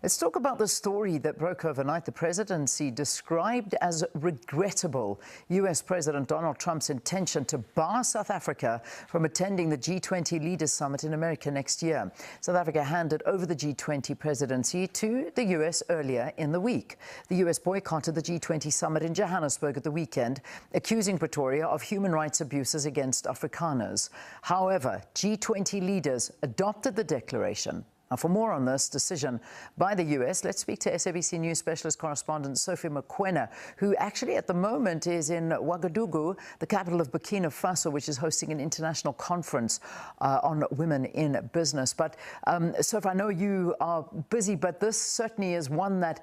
Let's talk about the story that broke overnight. The presidency described as regrettable U.S. President Donald Trump's intention to bar South Africa from attending the G20 Leaders Summit in America next year. South Africa handed over the G20 presidency to the U.S. earlier in the week. The U.S. boycotted the G20 summit in Johannesburg at the weekend, accusing Pretoria of human rights abuses against Afrikaners. However, G20 leaders adopted the declaration. Now, for more on this decision by the U.S., let's speak to SABC News specialist correspondent Sophie Mokoena, who actually at the moment is in Ouagadougou, the capital of Burkina Faso, which is hosting an international conference on women in business. But Sophie, I know you are busy, but this certainly is one that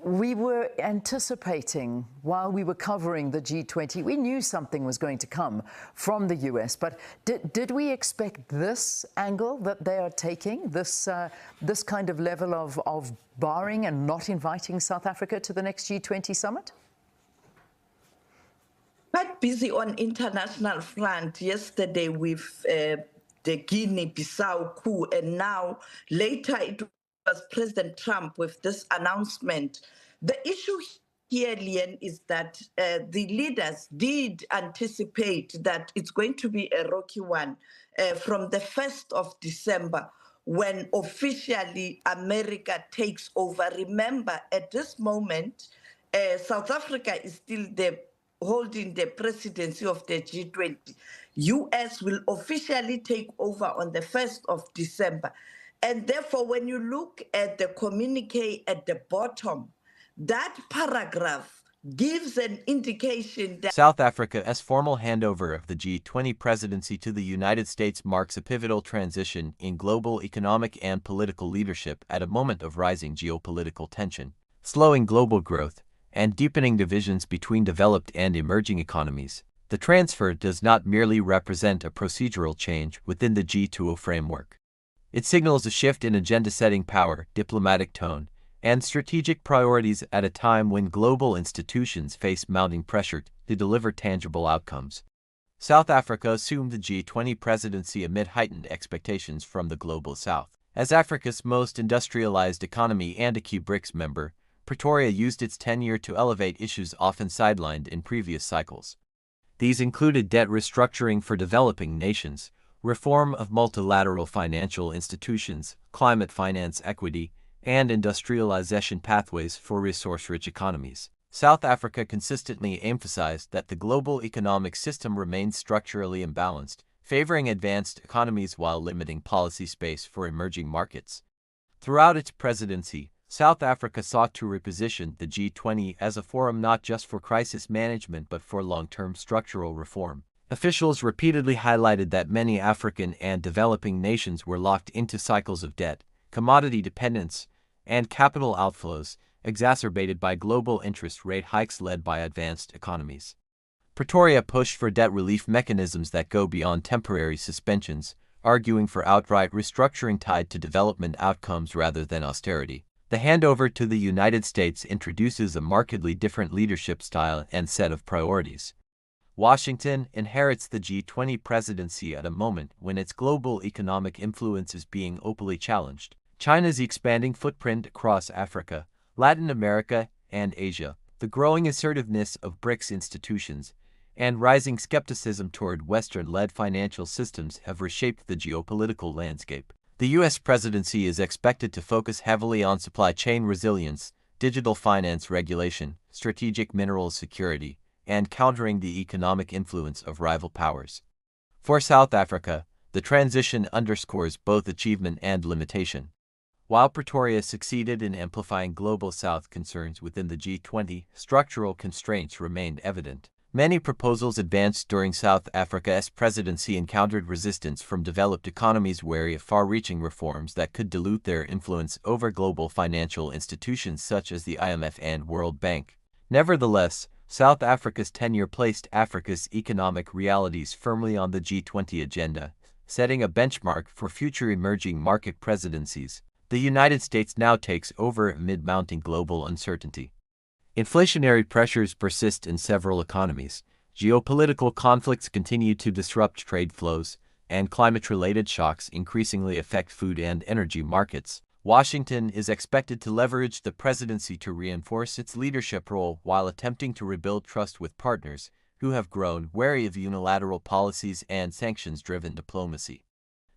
we were anticipating while we were covering the G20. We knew something was going to come from the US, but did we expect this angle that they are taking, this kind of level of barring and not inviting South Africa to the next G20 summit? Quite busy on international front yesterday with the Guinea-Bissau coup, and now later it was President Trump with this announcement. The issue here, Lian, is that the leaders did anticipate that it's going to be a rocky one from the 1st of December, when officially America takes over. Remember, at this moment, South Africa is still holding the presidency of the G20. US will officially take over on the 1st of December. And therefore, when you look at the communique at the bottom, that paragraph gives an indication that South Africa's formal handover of the G20 presidency to the United States marks a pivotal transition in global economic and political leadership at a moment of rising geopolitical tension, slowing global growth, and deepening divisions between developed and emerging economies. The transfer does not merely represent a procedural change within the G20 framework. It signals a shift in agenda-setting power, diplomatic tone, and strategic priorities at a time when global institutions face mounting pressure to deliver tangible outcomes. South Africa assumed the G20 presidency amid heightened expectations from the Global South. As Africa's most industrialized economy and a key BRICS member, Pretoria used its tenure to elevate issues often sidelined in previous cycles. These included debt restructuring for developing nations, reform of multilateral financial institutions, climate finance equity, and industrialization pathways for resource-rich economies. South Africa consistently emphasized that the global economic system remains structurally imbalanced, favoring advanced economies while limiting policy space for emerging markets. Throughout its presidency, South Africa sought to reposition the G20 as a forum not just for crisis management but for long-term structural reform. Officials repeatedly highlighted that many African and developing nations were locked into cycles of debt, commodity dependence, and capital outflows, exacerbated by global interest rate hikes led by advanced economies. Pretoria pushed for debt relief mechanisms that go beyond temporary suspensions, arguing for outright restructuring tied to development outcomes rather than austerity. The handover to the United States introduces a markedly different leadership style and set of priorities. Washington inherits the G20 presidency at a moment when its global economic influence is being openly challenged. China's expanding footprint across Africa, Latin America, and Asia, the growing assertiveness of BRICS institutions, and rising skepticism toward Western-led financial systems have reshaped the geopolitical landscape. The U.S. presidency is expected to focus heavily on supply chain resilience, digital finance regulation, strategic minerals security, and countering the economic influence of rival powers. For South Africa, the transition underscores both achievement and limitation. While Pretoria succeeded in amplifying Global South concerns within the G20, structural constraints remained evident. Many proposals advanced during South Africa's presidency encountered resistance from developed economies wary of far-reaching reforms that could dilute their influence over global financial institutions such as the IMF and World Bank. Nevertheless, South Africa's tenure placed Africa's economic realities firmly on the G20 agenda, setting a benchmark for future emerging market presidencies. The United States now takes over amid mounting global uncertainty. Inflationary pressures persist in several economies, geopolitical conflicts continue to disrupt trade flows, and climate-related shocks increasingly affect food and energy markets. Washington is expected to leverage the presidency to reinforce its leadership role while attempting to rebuild trust with partners who have grown wary of unilateral policies and sanctions-driven diplomacy.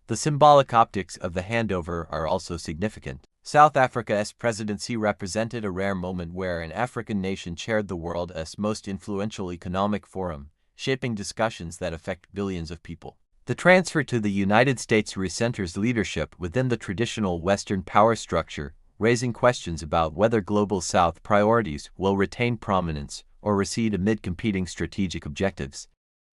The symbolic optics of the handover are also significant. South Africa's presidency represented a rare moment where an African nation chaired the world's most influential economic forum, shaping discussions that affect billions of people. The transfer to the United States recenters leadership within the traditional Western power structure, raising questions about whether Global South priorities will retain prominence or recede amid competing strategic objectives.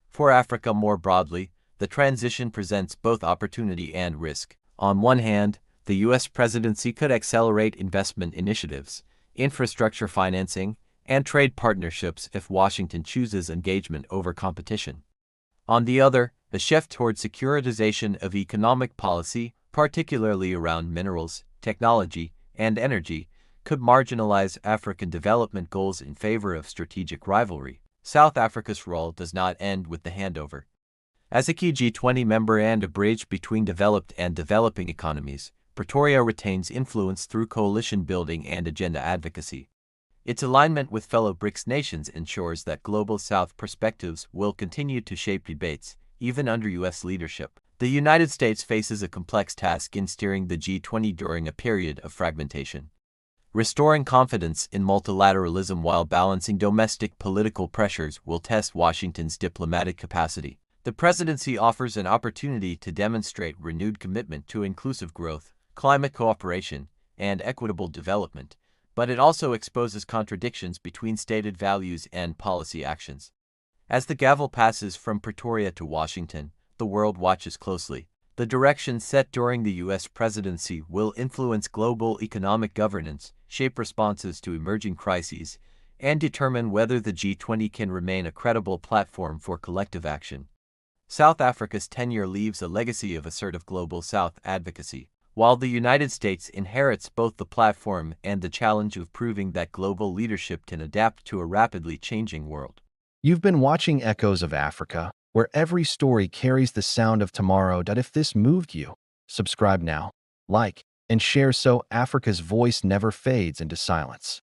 For Africa more broadly, the transition presents both opportunity and risk. On one hand, the U.S. presidency could accelerate investment initiatives, infrastructure financing, and trade partnerships if Washington chooses engagement over competition. On the other, the shift toward securitization of economic policy, particularly around minerals, technology, and energy, could marginalize African development goals in favor of strategic rivalry. South Africa's role does not end with the handover. As a key G20 member and a bridge between developed and developing economies, Pretoria retains influence through coalition building and agenda advocacy. Its alignment with fellow BRICS nations ensures that Global South perspectives will continue to shape debates, even under U.S. leadership. The United States faces a complex task in steering the G20 during a period of fragmentation. Restoring confidence in multilateralism while balancing domestic political pressures will test Washington's diplomatic capacity. The presidency offers an opportunity to demonstrate renewed commitment to inclusive growth, climate cooperation, and equitable development, but it also exposes contradictions between stated values and policy actions. As the gavel passes from Pretoria to Washington, the world watches closely. The direction set during the U.S. presidency will influence global economic governance, shape responses to emerging crises, and determine whether the G20 can remain a credible platform for collective action. South Africa's tenure leaves a legacy of assertive Global South advocacy, while the United States inherits both the platform and the challenge of proving that global leadership can adapt to a rapidly changing world. You've been watching Echoes of Africa, where every story carries the sound of tomorrow. If this moved you, subscribe now, like, and share so Africa's voice never fades into silence.